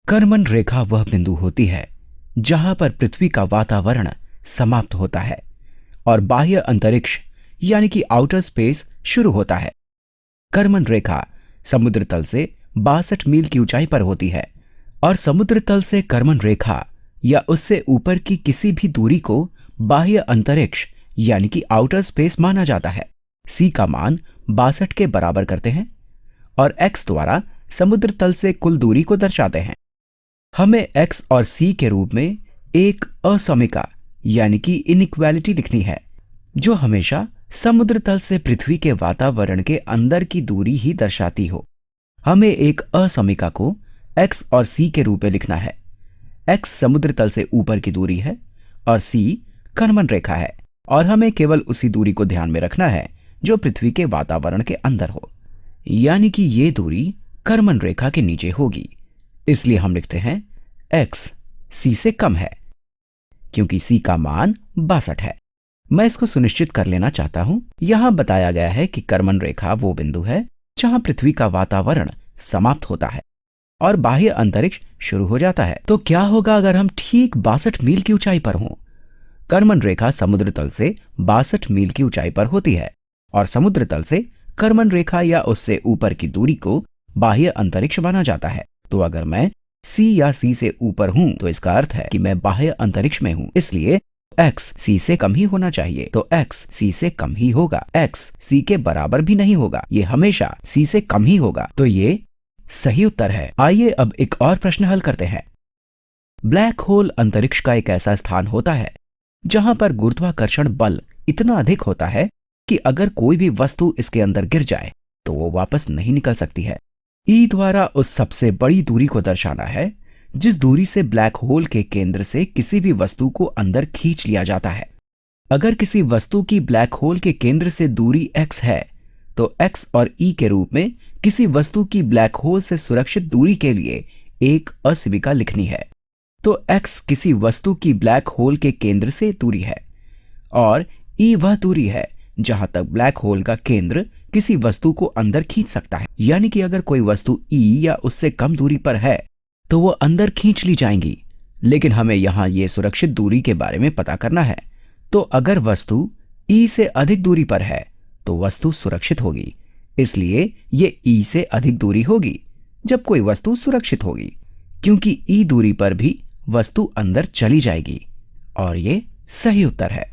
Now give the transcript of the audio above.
Karman रेखा वह बिंदु होती है जहां पर पृथ्वी का वातावरण समाप्त होता है और बाह्य अंतरिक्ष यानी कि आउटर स्पेस शुरू होता है। कर्मन रेखा समुद्र तल से 62 मील की ऊंचाई पर होती है और समुद्र तल से कर्मन रेखा या उससे ऊपर की किसी भी दूरी को बाह्य अंतरिक्ष यानी कि आउटर स्पेस माना जाता है। सी का मान 62 के बराबर करते हैं और एक्स द्वारा समुद्र तल से कुल दूरी को दर्शाते हैं। हमें एक्स और सी के रूप में एक असमिका यानी कि इनइक्वालिटी लिखनी है जो हमेशा समुद्र तल से पृथ्वी के वातावरण के अंदर की दूरी ही दर्शाती हो। हमें एक असमिका को एक्स और सी के रूप में लिखना है। एक्स समुद्र तल से ऊपर की दूरी है और सी कर्मन रेखा है और हमें केवल उसी दूरी को ध्यान में रखना है जो पृथ्वी के वातावरण के अंदर हो, यानी कि ये दूरी कर्मन रेखा के नीचे होगी। इसलिए हम लिखते हैं एक्स सी से कम है क्योंकि सी का मान 62 है। मैं इसको सुनिश्चित कर लेना चाहता हूं। यहां बताया गया है कि कर्मन रेखा वो बिंदु है जहां पृथ्वी का वातावरण समाप्त होता है और बाह्य अंतरिक्ष शुरू हो जाता है। तो क्या होगा अगर हम ठीक 62 मील की ऊंचाई पर हों? कर्मन रेखा समुद्र तल से 62 मील की ऊंचाई पर होती है और समुद्र तल से कर्मन रेखा या उससे ऊपर की दूरी को बाह्य अंतरिक्ष माना जाता है। तो अगर मैं सी या सी से ऊपर हूं तो इसका अर्थ है कि मैं बाह्य अंतरिक्ष में हूं, इसलिए एक्स सी से कम ही होना चाहिए। तो एक्स सी से कम ही होगा, एक्स सी के बराबर भी नहीं होगा, ये हमेशा सी से कम ही होगा। तो ये सही उत्तर है। आइए अब एक और प्रश्न हल करते हैं। ब्लैक होल अंतरिक्ष का एक ऐसा स्थान होता है जहां पर गुरुत्वाकर्षण बल इतना अधिक होता है कि अगर कोई भी वस्तु इसके अंदर गिर जाए तो वो वापस नहीं निकल सकती है। ई द्वारा उस सबसे बड़ी दूरी को दर्शाना है जिस दूरी से ब्लैक होल के केंद्र से किसी भी वस्तु को अंदर खींच लिया जाता है। अगर किसी वस्तु की ब्लैक होल के केंद्र से दूरी x है तो x और e के रूप में किसी वस्तु की ब्लैक होल से सुरक्षित दूरी के लिए एक असमिका लिखनी है। तो x किसी वस्तु की ब्लैक होल के केंद्र से दूरी है और e वह दूरी है जहां तक ब्लैक होल का केंद्र किसी वस्तु को अंदर खींच सकता है। यानी कि अगर कोई वस्तु e या उससे कम दूरी पर है तो वो अंदर खींच ली जाएंगी, लेकिन हमें यहां ये सुरक्षित दूरी के बारे में पता करना है। तो अगर वस्तु e से अधिक दूरी पर है तो वस्तु सुरक्षित होगी, इसलिए ये e से अधिक दूरी होगी जब कोई वस्तु सुरक्षित होगी, क्योंकि e दूरी पर भी वस्तु अंदर चली जाएगी और ये सही उत्तर है।